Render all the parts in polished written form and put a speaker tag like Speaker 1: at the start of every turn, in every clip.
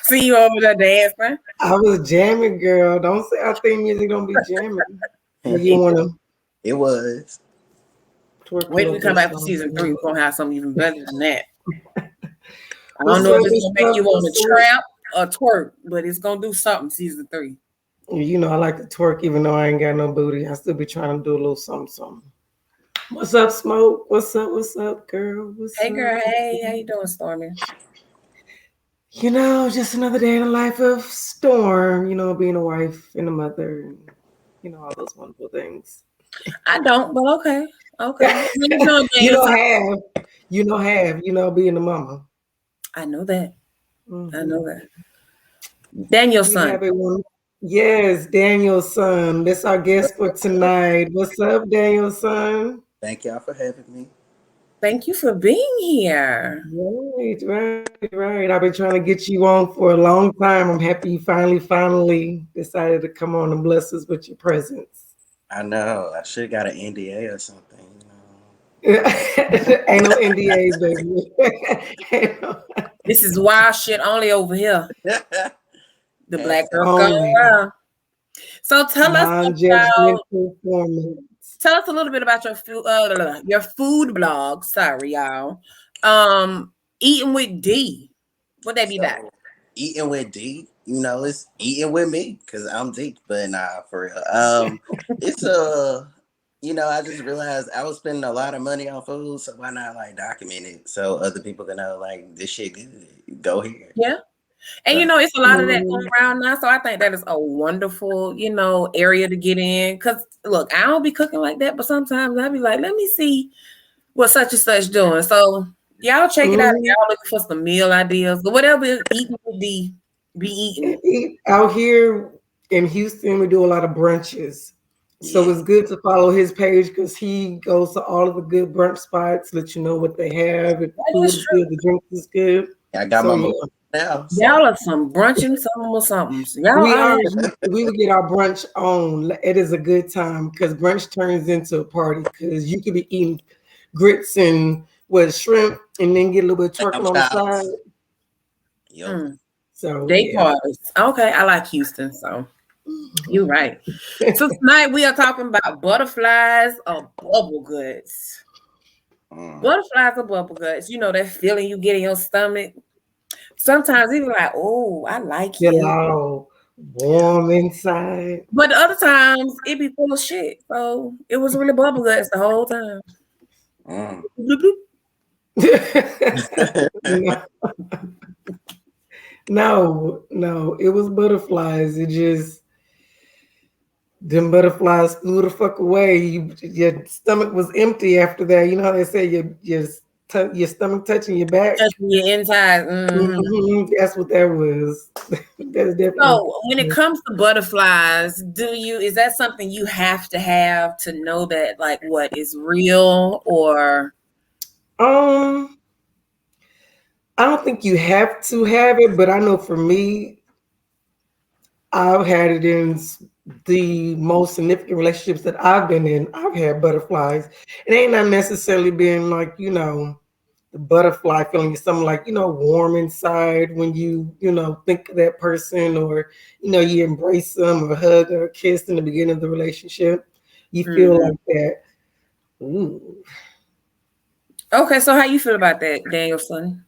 Speaker 1: See you over there dancing.
Speaker 2: I was jamming, girl. Don't say our theme music don't be jamming. You want to
Speaker 3: It was.
Speaker 2: twerk a
Speaker 1: Wait till we
Speaker 2: little
Speaker 1: come
Speaker 2: bit.
Speaker 1: back for season 3. We're gonna have something even better than that. I don't
Speaker 2: What's
Speaker 1: know
Speaker 2: up,
Speaker 1: if it's gonna make you want
Speaker 2: what's
Speaker 1: to
Speaker 2: up?
Speaker 1: trap or twerk, but it's gonna do something season 3.
Speaker 2: You know, I like to twerk even though I ain't got no booty. I still be trying to do a little something. What's up, Smoke? What's up, girl? What's
Speaker 1: Hey
Speaker 2: up?
Speaker 1: girl, hey, how you doing, Stormii?
Speaker 2: You know, just another day in the life of Storm, you know, being a wife and a mother, and, you know, all those wonderful things.
Speaker 1: I don't, but okay. Okay. How you doing,
Speaker 2: You
Speaker 1: Daniel?
Speaker 2: don't have, being a mama.
Speaker 1: I know that.
Speaker 2: Mm-hmm.
Speaker 1: I know that. Daniel's
Speaker 2: We
Speaker 1: son.
Speaker 2: have a one. Yes, Daniel's son. That's our guest for tonight. What's up, Daniel's son?
Speaker 3: Thank y'all for having me.
Speaker 1: Thank you for being here.
Speaker 2: Right. I've been trying to get you on for a long time. I'm happy you finally decided to come on and bless us with your presence.
Speaker 3: I know. I should have got an NDA or something.
Speaker 2: Ain't no NDAs, baby.
Speaker 1: This is wild shit only over here. The black girl go
Speaker 2: Only
Speaker 1: wild. So tell us
Speaker 2: non-judgmental performance.
Speaker 1: tell us a little bit about your food blog. Sorry, y'all. Eating with D. What that be about?
Speaker 3: Eating with D, it's eating with me because I'm D. But nah, for real. It's I just realized I was spending a lot of money on food, so why not like document it so other people can know like this shit good. Go here.
Speaker 1: Yeah. And it's a lot of that going around now. So I think that is a wonderful, area to get in. Cause look, I don't be cooking like that, but sometimes I be like, let me see what such and such doing. So y'all check it out. Y'all looking for some meal ideas, but whatever eating would be eating.
Speaker 2: Out here in Houston, we do a lot of brunches. So it's good to follow his page because he goes to all of the good brunch spots, let you know what they have. If the food is good, the drink is good.
Speaker 3: I got my move now. So.
Speaker 1: Y'all are some brunching something.
Speaker 2: We would get our brunch on. It is a good time because brunch turns into a party because you could be eating grits and shrimp and then get a little bit of twerking on the side.
Speaker 3: Yep.
Speaker 2: So
Speaker 1: day parties. Okay, I like Houston, so you're right. So tonight we are talking about butterflies or bubble guts. Butterflies or bubble guts. You know that feeling you get in your stomach. Sometimes even like, oh, I like you.
Speaker 2: All warm inside.
Speaker 1: But the other times it be full of shit. So it was really bubble guts the whole time.
Speaker 2: No, it was butterflies. It just them butterflies flew the fuck away. Your stomach was empty after that. You know how they say your stomach touching your back,
Speaker 1: touching your inside.
Speaker 2: That's what that was. That's definitely.
Speaker 1: So when it comes to butterflies, is that something you have to know that like what is real or?
Speaker 2: I don't think you have to have it, but I know for me, I've had it in the most significant relationships that I've been in. I've had butterflies. It ain't not necessarily been like, the butterfly feeling is something like, warm inside when you think of that person or, you embrace them or hug or kiss in the beginning of the relationship. You feel like that. Ooh.
Speaker 1: Okay, so how you feel about that, Danielson?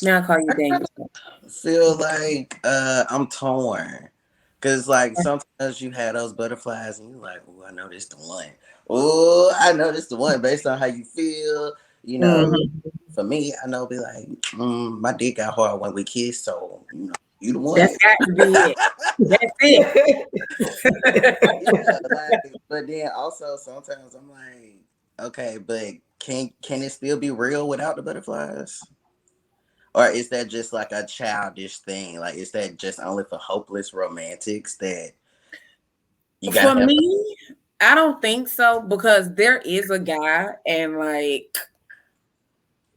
Speaker 1: Now I call you Danielson.
Speaker 3: I feel like I'm torn. Cause like sometimes you have those butterflies and you're like, oh, I know this the one. Oh, I know this the one based on how you feel. For me, I know be like, my dick got hard when we kiss, so you the one.
Speaker 1: That's got to be it. That's it.
Speaker 3: But then also sometimes I'm like, okay, but can it still be real without the butterflies? Or is that just like a childish thing? Like, is that just only for hopeless romantics that you got?
Speaker 1: For me, I don't think so because there is a guy, and like,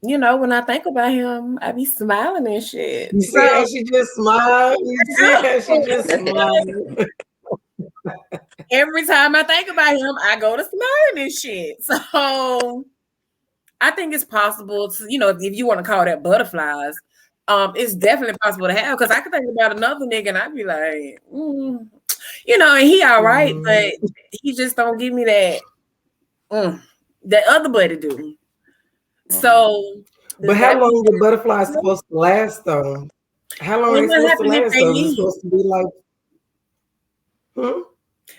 Speaker 1: when I think about him, I be smiling and shit.
Speaker 2: You see how she just smiled? You see how she just smiled?
Speaker 1: Every time I think about him, I go to smiling and shit. So I think it's possible to, if you want to call that butterflies, it's definitely possible to have, because I could think about another nigga and I'd be like, you know, and he all right, but he just don't give me that that other buddy do. So,
Speaker 2: but how long the butterflies supposed to last though? How long are they supposed to last though? Is it supposed to be like?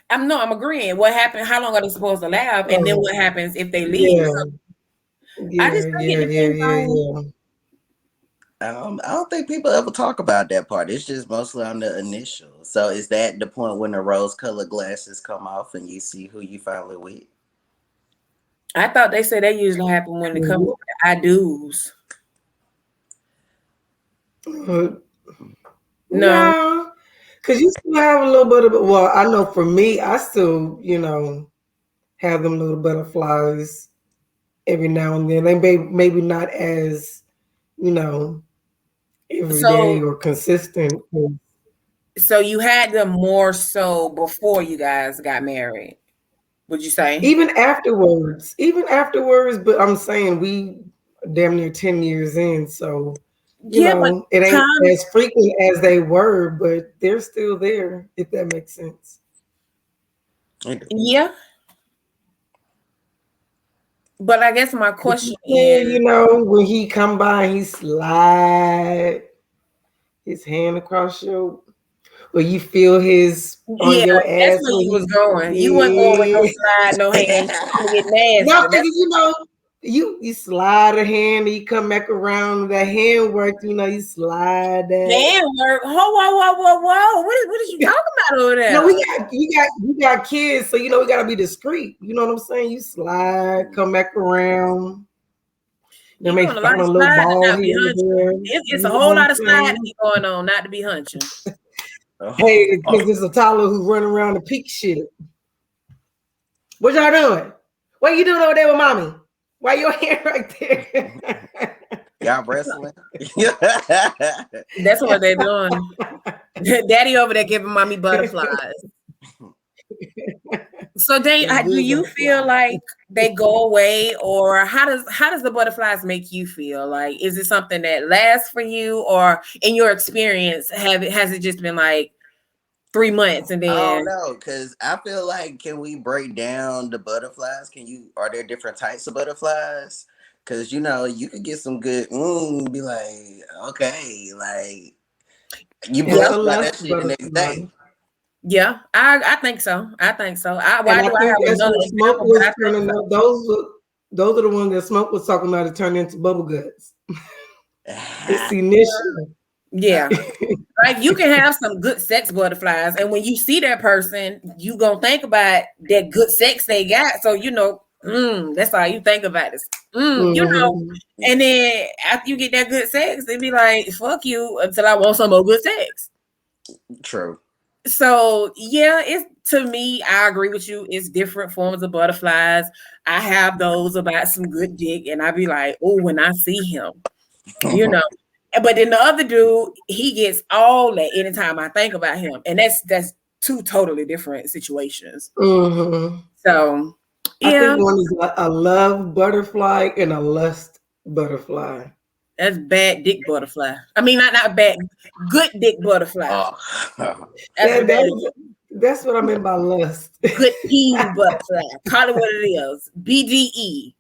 Speaker 1: I'm agreeing. What happened? How long are they supposed to last? And then what happens if they leave?
Speaker 2: Yeah.
Speaker 1: So, I just think it depends on.
Speaker 3: I don't think people ever talk about that part. It's just mostly on the initial. So is that the point when the rose-colored glasses come off and you see who you finally with?
Speaker 1: I thought they said they usually happen when it comes to I do's.
Speaker 2: No, because you still have a little bit of. Well, I know for me, I still, have them little butterflies every now and then. They maybe not as, every day or consistent.
Speaker 1: So you had them more so before you guys got married, would you say?
Speaker 2: Even afterwards, but I'm saying we damn near 10 years in, so it ain't as frequent as they were, but they're still there, if that makes sense.
Speaker 1: Yeah. But I guess my question is,
Speaker 2: when he come by and he slide his hand across your, or you feel his on your ass.
Speaker 1: That's where you was going. You wasn't going with no slide, no hand. Get nasty.
Speaker 2: No, because you slide a hand, and you come back around. That hand work, you slide that
Speaker 1: hand work. Whoa! What is you talking about over there?
Speaker 2: No, we got kids, so we gotta be discreet. You know what I'm saying? You slide, come back around.
Speaker 1: You make fun of a little ball here and there. It's a whole lot of slide to be going on, not to be hunching.
Speaker 2: Hey, because there's a toddler who run around and peek shit. What y'all doing? What you doing over there with mommy? Why your hand right there?
Speaker 3: Y'all wrestling?
Speaker 1: That's what they're doing. Daddy over there giving mommy butterflies. So then, do you feel like they go away, or how does the butterflies make you feel? Like, is it something that lasts for you, or in your experience, has it just been like 3 months and then?
Speaker 3: I don't know, because I feel like, can we break down the butterflies? Are there different types of butterflies? Because you could get some good be like, okay, like you bust about that shit the next day.
Speaker 1: Yeah, I think so. Why do I have another example?
Speaker 2: Those are the ones that Smoke was talking about. It turned into bubble guts. It's initial.
Speaker 1: Yeah. Like, you can have some good sex butterflies, and when you see that person, you gonna think about that good sex they got. So that's all you think about is and then after you get that good sex, they be like, fuck you until I want some more good sex.
Speaker 3: True.
Speaker 1: So it's, to me, I agree with you. It's different forms of butterflies. I have those about some good dick, and I be like, oh, when I see him, But then the other dude, he gets all that anytime I think about him, and that's two totally different situations. So
Speaker 2: I think one is a love butterfly and a lust butterfly.
Speaker 1: That's bad dick butterfly. I mean, not bad, good dick butterfly.
Speaker 2: That's what I meant by lust.
Speaker 1: Good peen butterfly. Call it what it is. BDE.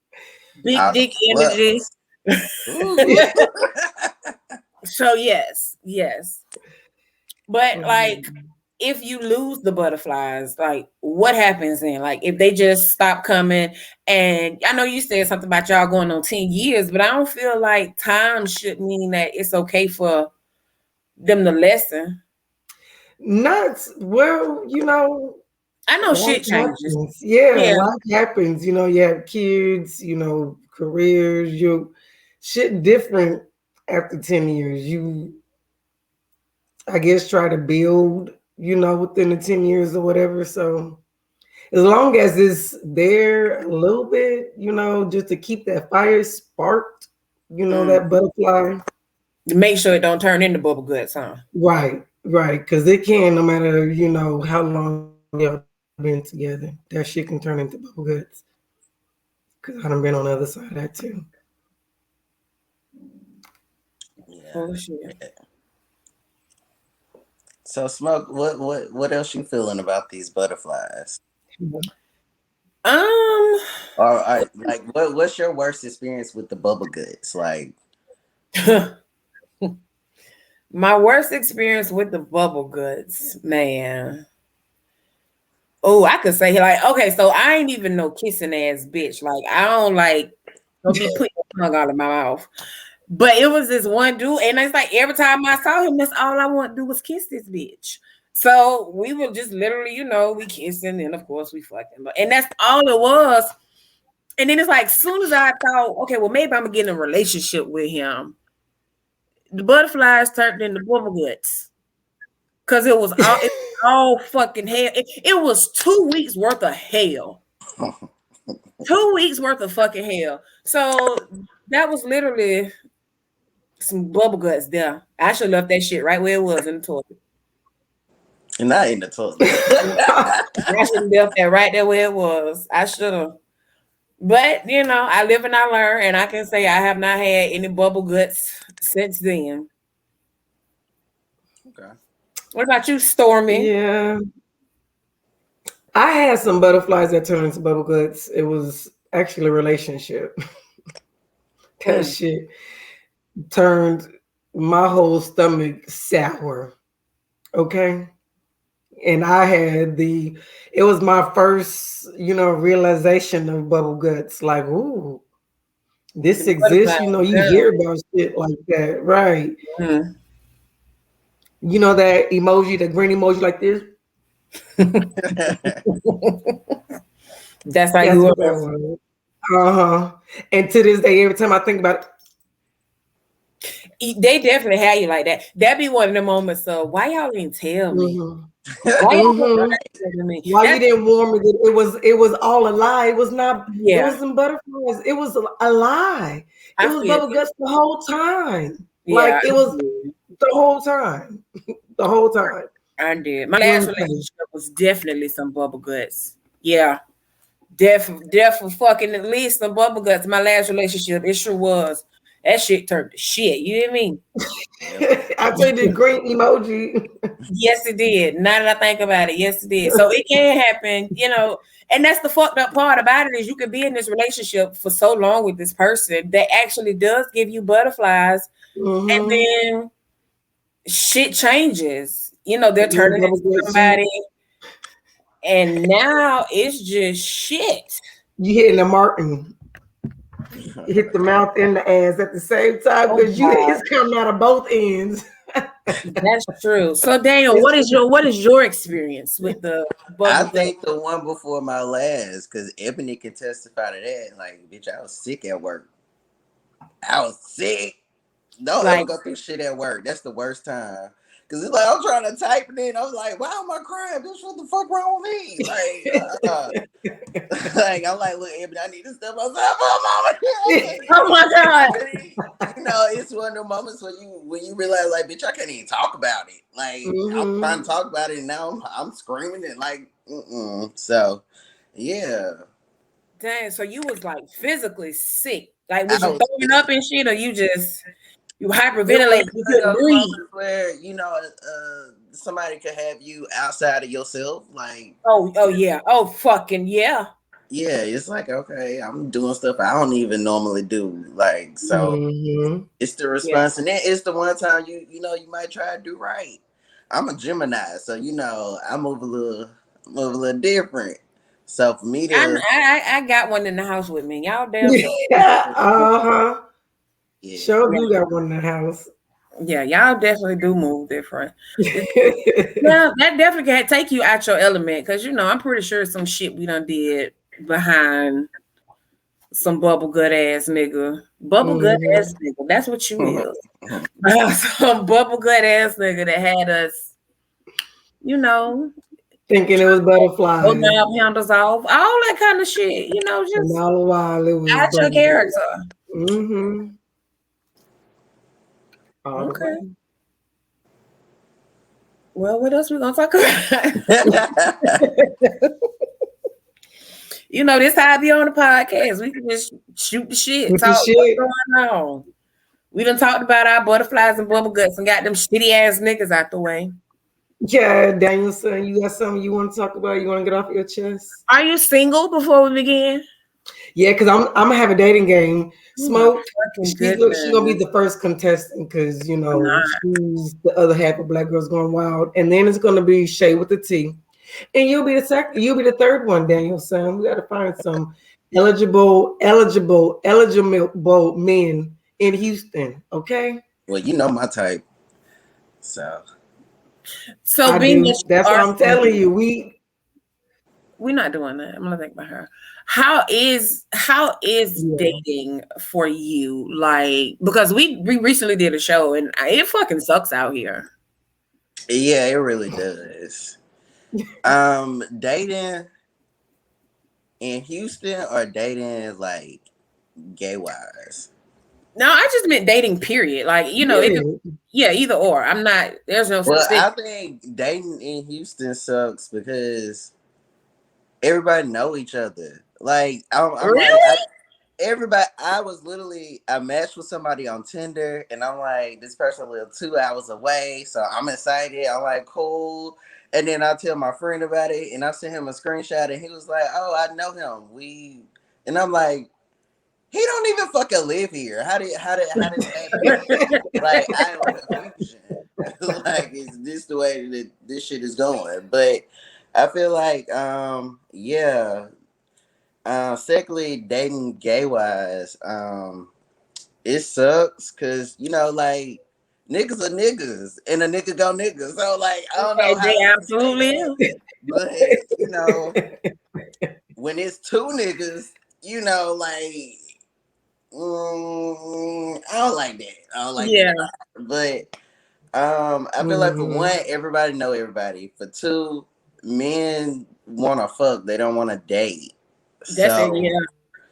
Speaker 1: Big dick energy. So yes. But like, if you lose the butterflies, like, what happens then? Like, if they just stop coming, and I know you said something about y'all going on 10 years, but I don't feel like time should mean that it's okay for them to lessen.
Speaker 2: Not well,
Speaker 1: I know shit changes.
Speaker 2: Life happens. You have kids, careers, shit different after 10 years. You, I guess, try to build, within the 10 years or whatever. So as long as it's there a little bit, just to keep that fire sparked, that butterfly.
Speaker 1: To make sure it don't turn into bubble guts, huh?
Speaker 2: Right. Because it can, no matter, how long y'all been together, that shit can turn into bubble guts. Because I done been on the other side of that too.
Speaker 1: Oh shit.
Speaker 3: So Smoke, what else you feeling about these butterflies?
Speaker 1: Um,
Speaker 3: Or like what's your worst experience with the bubble guts? Like
Speaker 1: my worst experience with the bubble guts, man. Oh, I could say like, okay, so I ain't even no kissing ass bitch. Like, I don't like don't be putting your tongue out of my mouth. But it was this one dude, and it's like every time I saw him, that's all I want to do was kiss this bitch. So we were just literally, we kissing, and of course we fucking, and that's all it was. And then it's like, soon as I thought, okay, well maybe I'm gonna get in a relationship with him, the butterflies turned into bubble guts because it was all fucking hell. It was 2 weeks worth of hell. 2 weeks worth of fucking hell. So that was literally some bubble guts there. I should have left that shit right where it was in the toilet.
Speaker 3: not in the toilet.
Speaker 1: I should have left that right there where it was. I should have. But I live and I learn, and I can say I have not had any bubble guts since then.
Speaker 3: Okay.
Speaker 1: What about you, Stormii?
Speaker 2: Yeah. I had some butterflies that turned into bubble guts. It was actually a relationship. That shit turned my whole stomach sour. Okay. And I had it was my first, realization of bubble guts. Like, ooh, this exists. You hear about shit like that. Right.
Speaker 1: Mm-hmm.
Speaker 2: You know that emoji, the green emoji like this?
Speaker 1: That's how you were.
Speaker 2: Uh-huh. And to this day, every time I think about
Speaker 1: it, they definitely had you like that. That'd be one of the moments of why y'all didn't tell me. Why y'all didn't tell me?
Speaker 2: Why you didn't warn me that it was all a lie. It was not.
Speaker 1: Yeah.
Speaker 2: It wasn't butterflies. It was a lie. It was bubble guts the whole time. Yeah, like it was the whole time. The whole time.
Speaker 1: I did. My last relationship was definitely some bubble guts. Yeah. Definitely fucking at least some bubble guts. My last relationship, it sure was. That shit turned to shit. You hear me?
Speaker 2: I told you the green emoji.
Speaker 1: Yes, it did. Now that I think about it, yes, it did. So it can happen, and that's the fucked up part about it is you could be in this relationship for so long with this person that actually does give you butterflies, and then shit changes. They're turning into somebody, and now it's just shit.
Speaker 2: You hitting the Martin. You hit the mouth and the ass at the same time because it's coming out of both ends.
Speaker 1: That's true. So Daniel, what is your experience with the bubble?
Speaker 3: I think the one before my last, because Ebony can testify to that. Like, bitch, I was sick at work. I was sick. Don't ever go through shit at work. That's the worst time. Cause it's like I'm trying to type it in. I was like, why am I crying? Bitch, what the fuck wrong with me? Like, I'm like, look, Ebony, I need to step outside for a moment.
Speaker 1: Oh my God.
Speaker 3: It's one of the moments when you realize, like, bitch, I can't even talk about it. Like, I'm trying to talk about it, and now I'm screaming and like, So, yeah.
Speaker 1: Dang, so you was like physically sick. Like, was you throwing up and shit, or you hyperventilate? You couldn't breathe.
Speaker 3: Where somebody could have you outside of yourself, like
Speaker 1: oh yeah, oh fucking yeah.
Speaker 3: Yeah, it's like, okay, I'm doing stuff I don't even normally do, like, so it's the response, and then it's the one time you might try to do right. I'm a Gemini, so I move a little different. So for me to,
Speaker 1: I got one in the house with me. Y'all damn.
Speaker 2: Yeah. Sure, you got one in the house.
Speaker 1: Yeah, y'all definitely do move different. Yeah, that definitely can take you out your element because I'm pretty sure some shit we done did behind some bubble gut ass nigga. Bubble gut ass nigga. That's what you is. Some bubble gut ass nigga that had us,
Speaker 2: thinking it was butterflies.
Speaker 1: Oh, knob handles off, all that kind of shit. Just
Speaker 2: and all the while it was
Speaker 1: out your character. Okay. Well, what else we gonna talk about? This how I be on the podcast. We can just shoot the shit, talk what's going on. We done talked about our butterflies and bubble guts and got them shitty ass niggas out the way.
Speaker 2: Yeah, Danielson, you got something you want to talk about? You want to get off your chest?
Speaker 1: Are you single before we begin?
Speaker 2: Yeah, because I'm gonna have a dating game. Smoke.
Speaker 1: Oh,
Speaker 2: She's gonna be the first contestant because you know she's the other half of Black Girls Gone Wild, and then it's gonna be Shay with the T, and you'll be the second. You'll be the third one, Danielson. We got to find some eligible men in Houston. Okay.
Speaker 3: Well, you know my type, so
Speaker 1: being
Speaker 2: that that's what I'm telling you.
Speaker 1: We're not doing that. I'm gonna think about her. How is dating for you? Like, because we recently did a show and it fucking sucks out here.
Speaker 3: Yeah, it really does. Dating in Houston or dating like gay wise?
Speaker 1: No, I just meant dating. Period. Like, you know, either or. I'm not. There's no.
Speaker 3: Well, I think dating in Houston sucks because everybody know each other. Like I'm
Speaker 1: really?
Speaker 3: like everybody. I matched with somebody on Tinder, and I'm like, this person lives 2 hours away, so I'm excited. I'm like, cool. And then I tell my friend about it, and I sent him a screenshot, and he was like, "Oh, I know him." And I'm like, he don't even fucking live here. How did that happen? Like, I am confusion. Like, is this the way that this shit is going? But I feel like, yeah. Secondly, dating gay wise, it sucks because you know, like niggas are niggas, and a nigga go niggas. So like, I don't know how
Speaker 1: they absolutely is.
Speaker 3: But you know, when it's two niggas, you know, like. I don't like that. I don't like that. But I feel like for one, everybody know everybody. For two, men want to fuck. They don't want to date.
Speaker 1: That's it.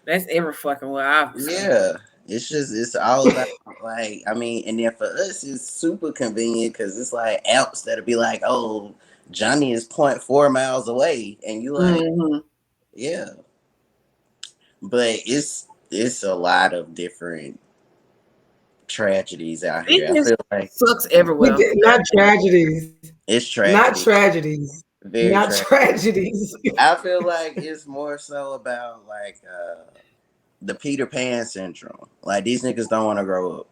Speaker 1: That's every fucking way.
Speaker 3: Yeah, it's all about like I mean, and then for us, it's super convenient because it's like apps that'll be like, oh, Johnny is 0.4 miles away, and you like, yeah. But it's a lot of different tragedies out here. I feel like
Speaker 1: sucks everywhere.
Speaker 2: Not tragedies.
Speaker 3: It's tragedy.
Speaker 2: Not tragedies.
Speaker 3: Very
Speaker 2: not tragedies.
Speaker 3: I feel like it's more so about like the Peter Pan syndrome. Like these niggas don't want to grow up.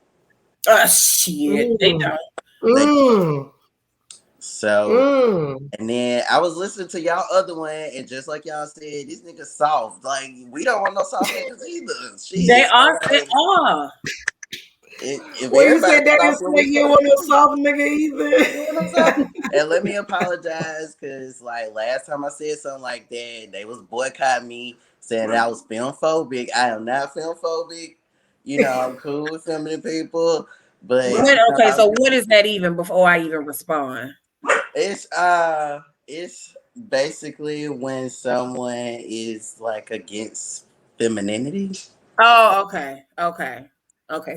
Speaker 1: Shit. They don't.
Speaker 3: So and then I was listening to y'all other one, and just like y'all said, these niggas soft. Like we don't want no soft niggas either. Jeez,
Speaker 1: they are.
Speaker 2: Well, you said that you don't want no soft nigga either.
Speaker 3: And let me apologize because like last time I said something like that, they was boycotting me, saying that I was film phobic. I am not film phobic. You know, I'm cool with feminine people. But
Speaker 1: okay, so what is that even before I even respond?
Speaker 3: It's basically when someone is like against femininity.
Speaker 1: Oh, okay.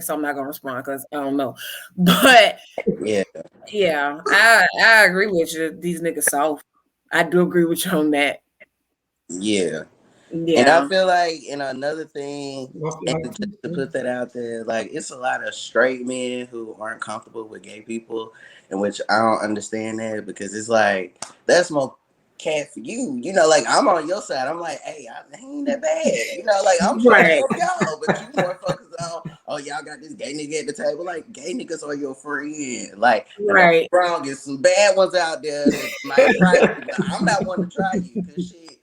Speaker 1: So I'm not gonna respond because I don't know. But yeah, I agree with you. These niggas soft. I do agree with you on that.
Speaker 3: Yeah. And I feel like, another thing, and just to put that out there, like it's a lot of straight men who aren't comfortable with gay people, in which I don't understand that because it's like that's more cat for you. You know, like I'm on your side. I'm like, hey, I ain't that bad. You know, like I'm trying to help y'all, but you more focused on, oh, y'all got this gay nigga at the table. Like gay niggas are your friend. Like wrong, there's some bad ones out there that might try you, but I'm not one to try you because shit.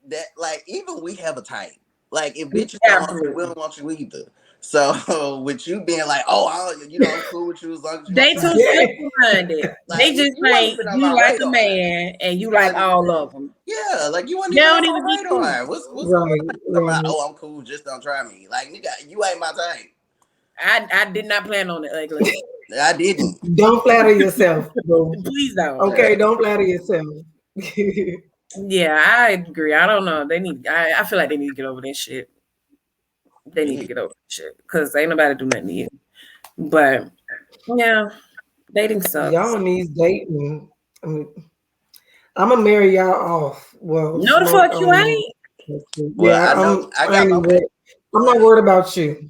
Speaker 3: That like even we have a type. Like if bitches don't want you, we don't want you either. So with you being like, oh, I'm cool with you as long as you
Speaker 1: they too simple-minded. Like, they just like you like a man and you like all of them.
Speaker 3: Yeah, like you wouldn't even be cool. What's
Speaker 2: right.
Speaker 3: Oh, I'm cool. Just don't try me. Like nigga, you ain't my type.
Speaker 1: I did not plan on it ugly.
Speaker 3: I didn't.
Speaker 2: Don't flatter yourself, bro.
Speaker 1: Please don't.
Speaker 2: Okay, don't flatter yourself.
Speaker 1: Yeah, I agree. I don't know. I feel like they need to get over this shit. They need to get over this shit because ain't nobody do nothing to you. But yeah, dating sucks.
Speaker 2: Y'all needs dating. I mean, I'm gonna marry y'all off. Well,
Speaker 1: no, the fuck you ain't.
Speaker 2: Yeah, I'm not worried about you.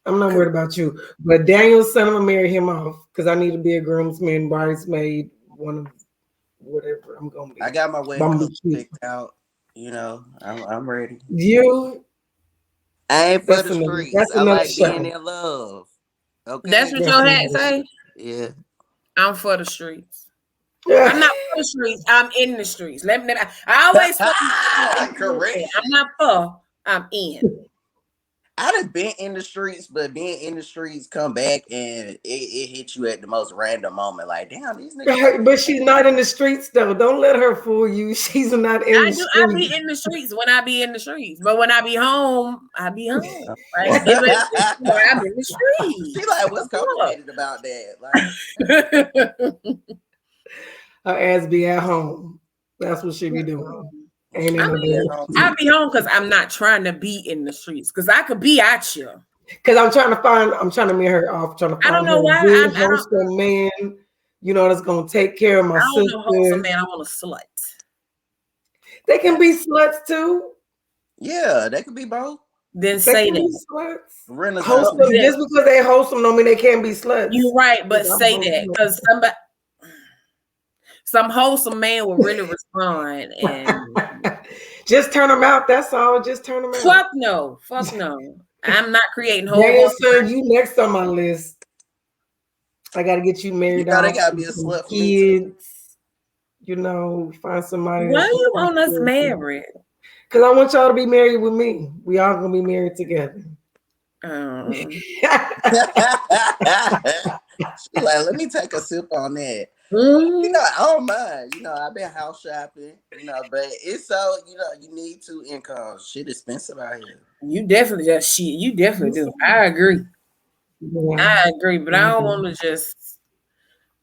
Speaker 2: I'm not worried about you. But Daniel's son, I'm gonna marry him off because I need to be a groomsman, bridesmaid, one of whatever I'm gonna be.
Speaker 3: I got my wedding clothes picked out. You know, I'm ready.
Speaker 2: You.
Speaker 3: I ain't for the
Speaker 2: That's
Speaker 3: streets. I
Speaker 2: another
Speaker 3: like being
Speaker 2: show.
Speaker 3: in love. Okay.
Speaker 1: That's what your hat say?
Speaker 3: Yeah.
Speaker 1: I'm for the streets. I'm not for the streets. I'm in the streets. I always
Speaker 3: correct.
Speaker 1: I'm not for. I'm in.
Speaker 3: I'd have been in the streets, but being in the streets come back and it hit you at the most random moment. Like, damn, these niggas.
Speaker 2: But she's not in the streets though. Don't let her fool you. She's not in the streets.
Speaker 1: I be in the streets when I be in the streets, but when I be home, I be home. Right? I'm in the streets.
Speaker 3: She like, what's complicated about that?
Speaker 2: Like, her ass be at home. That's what she be doing.
Speaker 1: I be home because I'm not trying to be in the streets because I could be at you.
Speaker 2: Because I'm trying to marry her off. Trying to find a good wholesome man, you know, that's gonna take care of my sister. I don't know
Speaker 1: wholesome man. I want a slut.
Speaker 2: They can be sluts too.
Speaker 3: Yeah, they could be both.
Speaker 1: Then say that.
Speaker 2: Wholesome, just because they wholesome don't mean they can't be sluts.
Speaker 1: You're right, but say that because some wholesome man will really respond and
Speaker 2: just turn them out. That's all. Just turn them out.
Speaker 1: Fuck no. I'm not creating whole.
Speaker 2: Son, you next on my list. I got to get you married.
Speaker 3: You gotta be a slut.
Speaker 2: Kids. You know, find somebody.
Speaker 1: Why you want us married?
Speaker 2: Because I want y'all to be married with me. We all gonna be married together.
Speaker 3: Like, let me take a sip on that. You know, I don't mind. You know, I've been house shopping. You know, but it's so you need 2 incomes. Shit expensive out here.
Speaker 1: You definitely do. I agree. Yeah. I agree, but I don't want to just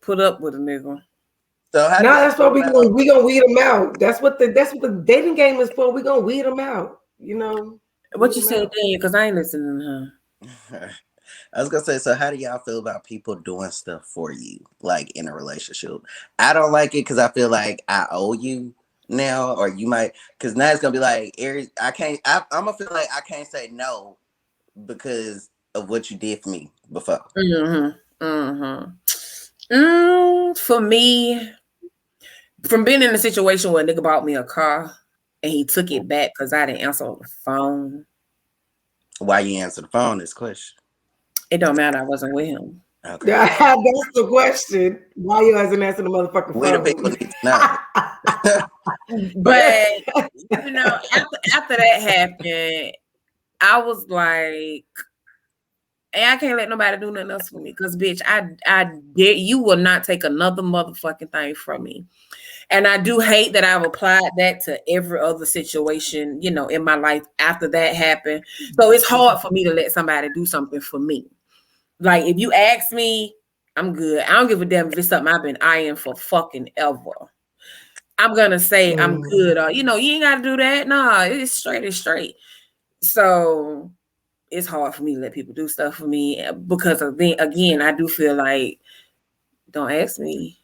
Speaker 1: put up with a nigga.
Speaker 3: So
Speaker 2: that's what we gonna weed them out. That's what the dating game is for. We gonna weed them out. You know
Speaker 1: what you said, Daniel? Because I ain't listening to her.
Speaker 3: I was gonna say, so how do y'all feel about people doing stuff for you, like in a relationship? I don't like it because I feel like I owe you now, or you might, because now it's gonna be like, I'm gonna feel like I can't say no because of what you did for me before.
Speaker 1: For me, from being in a situation where a nigga bought me a car and he took it back because I didn't answer the phone.
Speaker 3: Why you answer the phone? This question.
Speaker 1: It don't matter. I wasn't with him.
Speaker 2: Okay. That's the question. Why you hasn't answered the motherfucking phone?
Speaker 3: We the people need to know.
Speaker 1: But you know, after that happened, I was like, hey, I can't let nobody do nothing else for me because, bitch, I dare you will not take another motherfucking thing from me. And I do hate that I've applied that to every other situation, you know, in my life after that happened. So it's hard for me to let somebody do something for me. Like, if you ask me, I'm good. I don't give a damn if it's something I've been eyeing for fucking ever. I'm going to say I'm good. Or, you know, you ain't got to do that. Nah, it's straight. So it's hard for me to let people do stuff for me because of again, I do feel like, don't ask me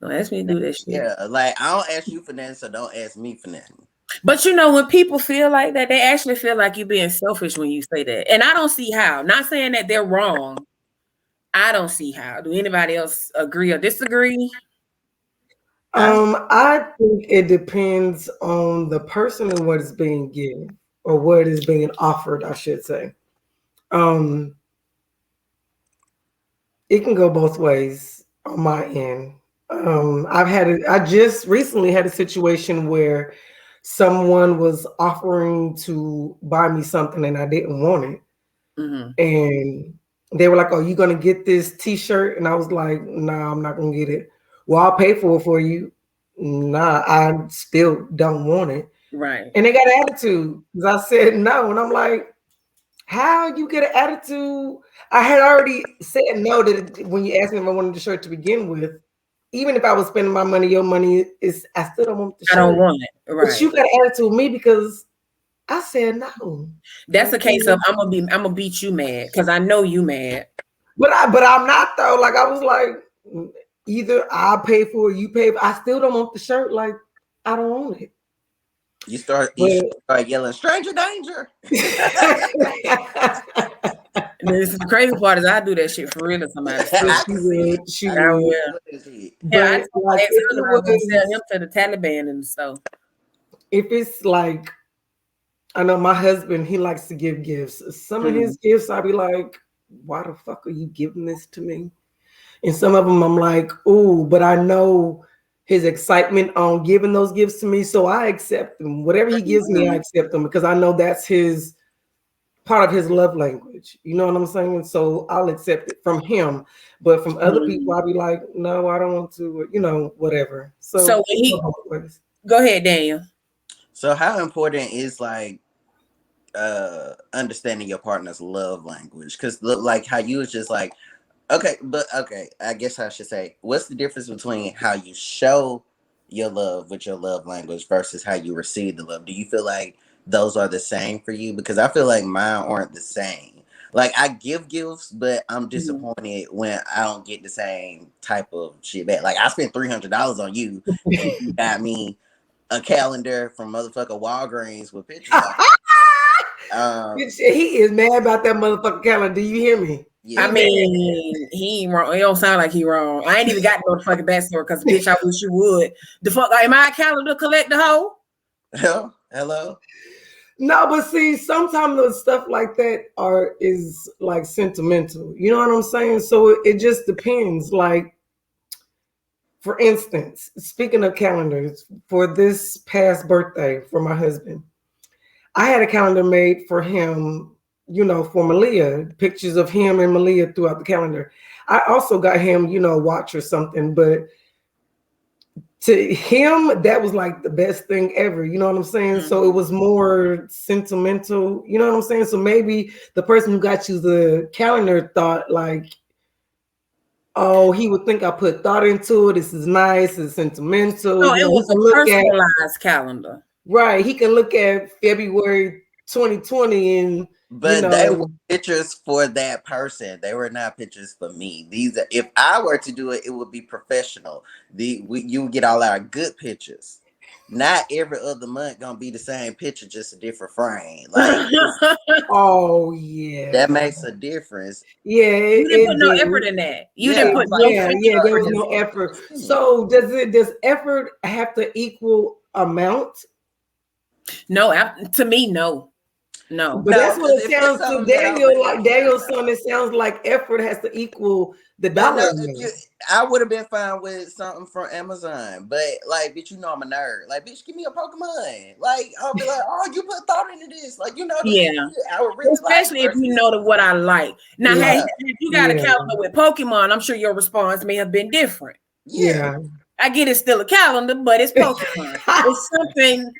Speaker 1: to do that shit.
Speaker 3: Yeah, like I don't ask you for nothing, so don't ask me for nothing.
Speaker 1: But you know, when people feel like that, they actually feel like you're being selfish when you say that. And I don't see how. Not saying that they're wrong. I don't see how. Do anybody else agree or disagree?
Speaker 2: I think it depends on the person and what is being given or what is being offered, I should say. It can go both ways on my end. I just recently had a situation where someone was offering to buy me something and I didn't want it. And they were like, "Oh, you gonna get this t-shirt?" And I was like, "Nah, I'm not gonna get it." "Well, I'll pay for it for you." "Nah, I still don't want it."
Speaker 1: Right.
Speaker 2: And they got an attitude because I said no. And I'm like, how you get an attitude? I had already said no when you asked me if I wanted the shirt to begin with. Even if I was spending my money, your money is, I still don't want the shirt.
Speaker 1: I don't want it. Right.
Speaker 2: But you got an attitude with me because I said no.
Speaker 1: That's a case of I'm gonna beat you mad because I know you mad.
Speaker 2: But I'm not though. Like I was like, either I'll pay for it, you pay. I still don't want the shirt. Like I don't want it.
Speaker 3: You start yelling, "Stranger danger!"
Speaker 1: This is the crazy part is I do that shit for real to somebody. So
Speaker 3: I
Speaker 2: She
Speaker 3: can see
Speaker 2: would. She
Speaker 1: I
Speaker 2: would.
Speaker 1: will. Yeah, I
Speaker 2: But
Speaker 1: told my
Speaker 2: like,
Speaker 1: ex husband I was gonna sell him to the Taliban and stuff.
Speaker 2: if it's like, I know my husband, he likes to give gifts. Some of his gifts, I'll be like, why the fuck are you giving this to me? And some of them I'm like, ooh, but I know his excitement on giving those gifts to me. So I accept them. Whatever he gives me, I accept them because I know that's his part of his love language. You know what I'm saying? So I'll accept it from him. But from other people, I'll be like, no, I don't want to, whatever. So
Speaker 1: Go ahead, Daniel.
Speaker 3: So how important is like understanding your partner's love language? Because look, like how you was just like, okay, I guess I should say, what's the difference between how you show your love with your love language versus how you receive the love? Do you feel like those are the same for you? Because I feel like mine aren't the same. Like I give gifts, but I'm disappointed when I don't get the same type of shit back. Like I spent $300 on you, and you got me a calendar from motherfucker Walgreens with pictures on.
Speaker 2: He is mad about that motherfucking calendar. Do you hear me?
Speaker 1: I mean, he ain't wrong. It don't sound like he wrong. I ain't even got no fucking backstory because bitch, I wish you would. The fuck, am I a calendar collector hoe?
Speaker 3: Hello.
Speaker 2: No, but see, sometimes the stuff like that is like sentimental. You know what I'm saying? So it just depends. Like, for instance, speaking of calendars, for this past birthday for my husband, I had a calendar made for him, for Malia, pictures of him and Malia throughout the calendar. I also got him, a watch or something, but to him, that was like the best thing ever. You know what I'm saying? So it was more sentimental. You know what I'm saying? So maybe the person who got you the calendar thought like, oh, he would think I put thought into it. This is nice. It's sentimental.
Speaker 1: No, it was a personalized calendar.
Speaker 2: Right. He can look at February 2020 and
Speaker 3: but they were pictures for that person. They were not pictures for me. These are, if I were to do it, it would be professional. You would get all our good pictures. Not every other month gonna be the same picture, just a different frame. Like
Speaker 2: oh yeah.
Speaker 3: That makes a difference.
Speaker 2: Yeah,
Speaker 1: you didn't put no effort in that. You didn't put
Speaker 2: there was no effort. So does effort have to equal amount?
Speaker 1: No, to me, no.
Speaker 2: But that's what it sounds to Daniel. Like Daniel's son, it sounds like effort has to equal the dollar.
Speaker 3: I would have been fine with something from Amazon, but like, bitch, I'm a nerd. Like, bitch, give me a Pokemon. Like, I'll be like, oh, you put thought into this. Like,
Speaker 1: yeah.
Speaker 3: I would really
Speaker 1: especially if you know what I like. Now, hey, if you got a calendar with Pokemon, I'm sure your response may have been different.
Speaker 2: Yeah.
Speaker 1: I get it's still a calendar, but it's Pokemon. It's something,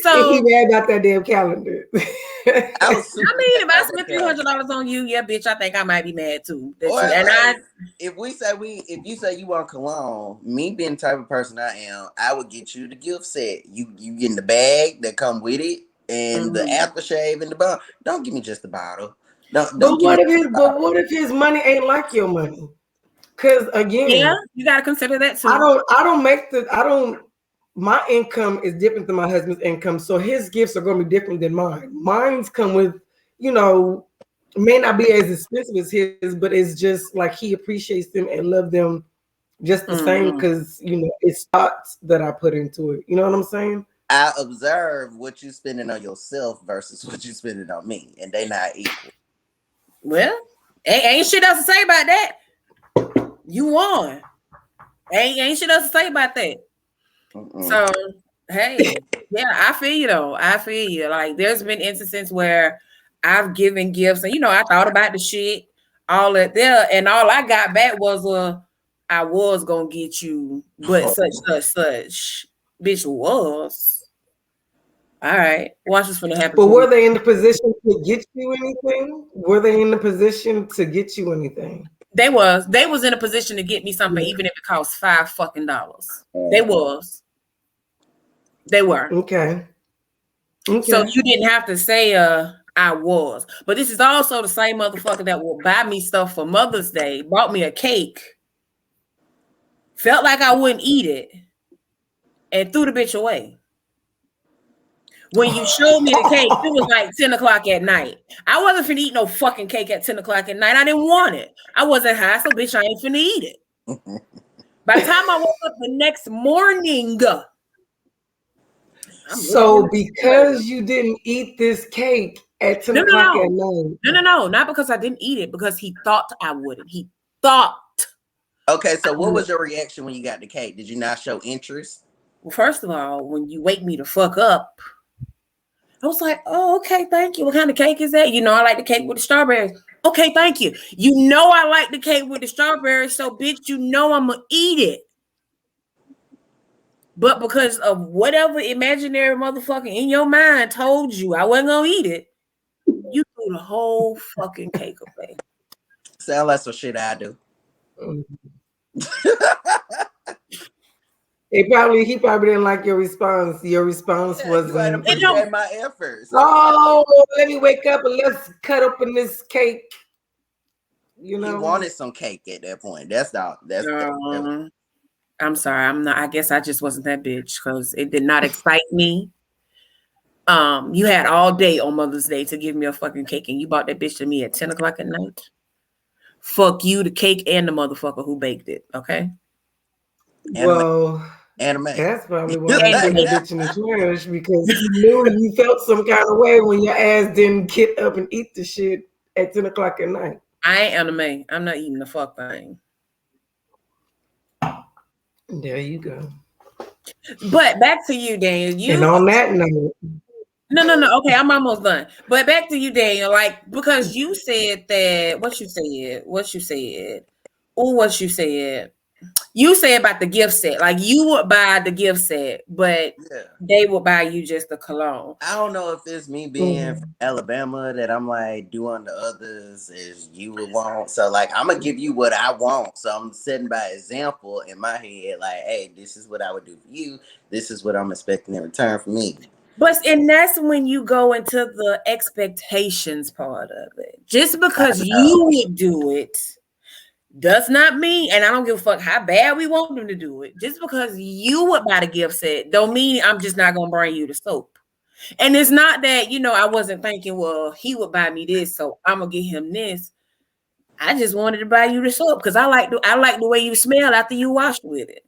Speaker 1: So
Speaker 2: he mad about that damn calendar.
Speaker 1: I mean, if I spent $300 on you, yeah, bitch, I think I might be mad too.
Speaker 3: If you say you want cologne, me being the type of person I am, I would get you the gift set. You getting the bag that come with it and the aftershave and the bottle. Don't give me just the bottle. But
Speaker 2: what if his money ain't like your money? Because again,
Speaker 1: you gotta consider that too.
Speaker 2: My income is different than my husband's income, so his gifts are going to be different than mine. Mine's come with, may not be as expensive as his, but it's just like he appreciates them and love them just the same because it's thoughts that I put into it. You know what I'm saying?
Speaker 3: I observe what you spending on yourself versus what you spending on me, and they not equal.
Speaker 1: Well, ain't shit else to say about that. You won. Ain't shit else to say about that. So, hey, yeah, I feel you though. I feel you. Like, there's been instances where I've given gifts and, I thought about the shit, all that there, and all I got back was I was going to get you, but such. Bitch was. All right. Watch what's going to happen.
Speaker 2: But were they in the position to get you anything? Were they in the position to get you anything?
Speaker 1: They was in a position to get me something, even if it cost $5 fucking. They were.
Speaker 2: Okay.
Speaker 1: So you didn't have to say I was. But this is also the same motherfucker that will buy me stuff for Mother's Day, bought me a cake, felt like I wouldn't eat it, and threw the bitch away. When you showed me the cake, it was like 10 o'clock at night. I wasn't finna eat no fucking cake at 10 o'clock at night. I didn't want it. I wasn't high, so bitch, I ain't finna eat it. By the time I woke up the next morning,
Speaker 2: so because you didn't eat this cake at 10 o'clock at night.
Speaker 1: No, not because I didn't eat it, because he thought I wouldn't. He thought.
Speaker 3: Okay, so what was your reaction when you got the cake? Did you not show interest?
Speaker 1: Well, first of all, when you wake me the fuck up, I was like, oh, okay, thank you. What kind of cake is that? You know, I like the cake with the strawberries. Okay, thank you. You know I like the cake with the strawberries, so bitch, you know I'm gonna eat it. But because of whatever imaginary motherfucker in your mind told you I wasn't gonna eat it, you threw the whole fucking cake away.
Speaker 3: Sound like some shit I do.
Speaker 2: He probably didn't like your response. Your response wasn't.
Speaker 3: You had to appreciate my efforts.
Speaker 2: Oh, let me wake up and let's cut open this cake. You know,
Speaker 3: he wanted some cake at that point. That's
Speaker 1: I'm sorry. I'm not. I guess I just wasn't that bitch because it did not excite me. You had all day on Mother's Day to give me a fucking cake, and you bought that bitch to me at 10 o'clock at night. Fuck you, the cake, and the motherfucker who baked it. Okay.
Speaker 2: Well,
Speaker 3: anime.
Speaker 2: That's probably why you put that bitch in the trash, because you knew you felt some kind of way when your ass didn't get up and eat the shit at 10 o'clock at night.
Speaker 1: I ain't anime. I'm not eating the fuck thing.
Speaker 2: There you go.
Speaker 1: But back to you, Daniel.
Speaker 2: And on that note.
Speaker 1: No. Okay, I'm almost done. But back to you, Daniel. Like, because you said that, what you said. You said about the gift set. Like, you would buy the gift set, but they would buy you just the cologne.
Speaker 3: I don't know if it's me being from Alabama that I'm like, do unto others as you would want. So, like, I'm going to give you what I want. So, I'm setting by example in my head. Like, hey, this is what I would do for you. This is what I'm expecting in return for me.
Speaker 1: And that's when you go into the expectations part of it. Just because you would do it does not mean, and I don't give a fuck how bad we want them to do it. Just because you would buy the gift set don't mean I'm just not gonna bring you the soap. And it's not that, I wasn't thinking, well, he would buy me this, so I'm gonna get him this. I just wanted to buy you the soap because I like the way you smell after you washed with it.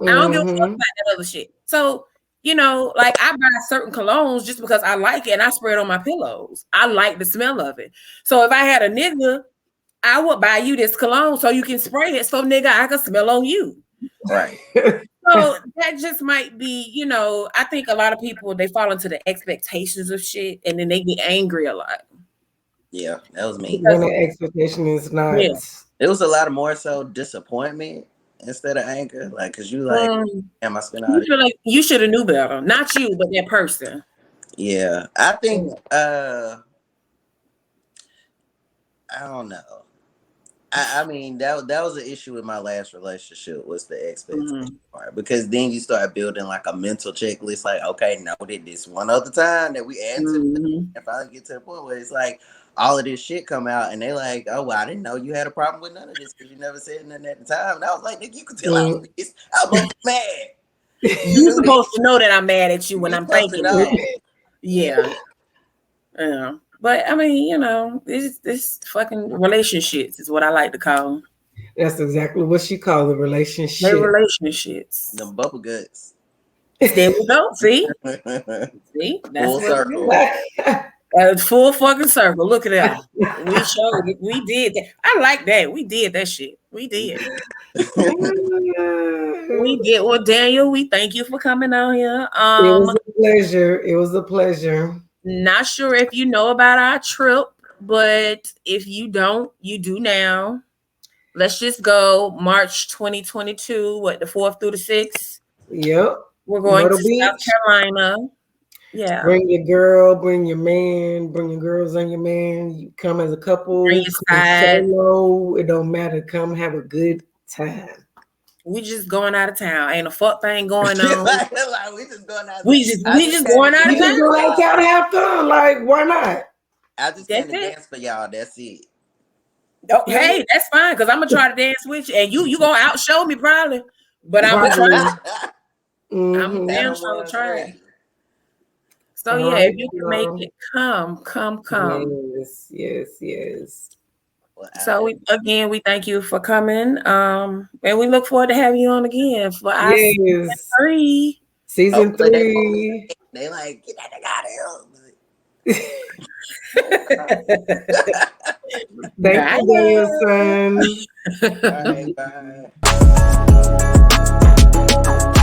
Speaker 1: I don't give a fuck about that other shit. So, like, I buy certain colognes just because I like it and I spray it on my pillows. I like the smell of it. So if I had a nigga, I would buy you this cologne so you can spray it so, nigga, I can smell on you.
Speaker 3: Right.
Speaker 1: So that just might be, I think a lot of people, they fall into the expectations of shit and then they get angry a lot.
Speaker 3: Yeah, that was me.
Speaker 2: When the expectation is not.
Speaker 3: Yeah. It was a lot of more so disappointment instead of anger. Like, because you like, am I spending out?
Speaker 1: Like you should have knew better. Not you, but that person.
Speaker 3: Yeah. I think, I don't know. I mean, that was an issue with my last relationship, was the expectation part, because then you start building like a mental checklist, like, okay, noted this one other time that we add to and finally get to the point where it's like all of this shit come out and they like, oh, well, I didn't know you had a problem with none of this because you never said nothing at the time. And I was like, nigga, you can tell I was pissed. I was mad.
Speaker 1: You're supposed to know that I'm mad at you when I'm thinking it. Yeah. Yeah. But I mean, this fucking relationships is what I like to call them.
Speaker 2: That's exactly what she called the relationship.
Speaker 1: They're relationships.
Speaker 3: The bubble guts.
Speaker 1: There we go. See? See? That's
Speaker 3: full circle.
Speaker 1: Full fucking circle. Look at that. We showed it. We did that. I like that. We did that shit. We did. We did. Well, Daniel, we thank you for coming out here.
Speaker 2: It was a pleasure.
Speaker 1: Not sure if you know about our trip, but if you don't, you do now. Let's just go March 2022, the 4th through the 6th.
Speaker 2: Yep.
Speaker 1: We're going to South Carolina. Yeah.
Speaker 2: Bring your girl, bring your man, bring your girls and your man. You come as a couple,
Speaker 1: bring your
Speaker 2: solo. It don't matter. Come have a good time.
Speaker 1: We just going out of town. Ain't a fuck thing going on.
Speaker 3: like, we just going out.
Speaker 1: We just going out of town.
Speaker 2: We just go out of town to have fun. Like, why not?
Speaker 3: I just came to dance for y'all. That's it.
Speaker 1: Oh, hey, that's fine, because I'm gonna try to dance with you, and you gonna outshow me probably, but I'm gonna try. I'm damn sure to try. So
Speaker 2: All
Speaker 1: yeah,
Speaker 2: right,
Speaker 1: if you can make
Speaker 2: y'all.
Speaker 1: it, come.
Speaker 2: Yes.
Speaker 3: Well,
Speaker 1: So we thank you for coming. And we look forward to having you on again for our season
Speaker 2: Yes.
Speaker 1: 3.
Speaker 2: Season
Speaker 3: hopefully
Speaker 2: 3.
Speaker 3: they like get that nigga out of here.
Speaker 2: Thank
Speaker 1: Bye.
Speaker 2: you, Danielson.
Speaker 3: All right, bye.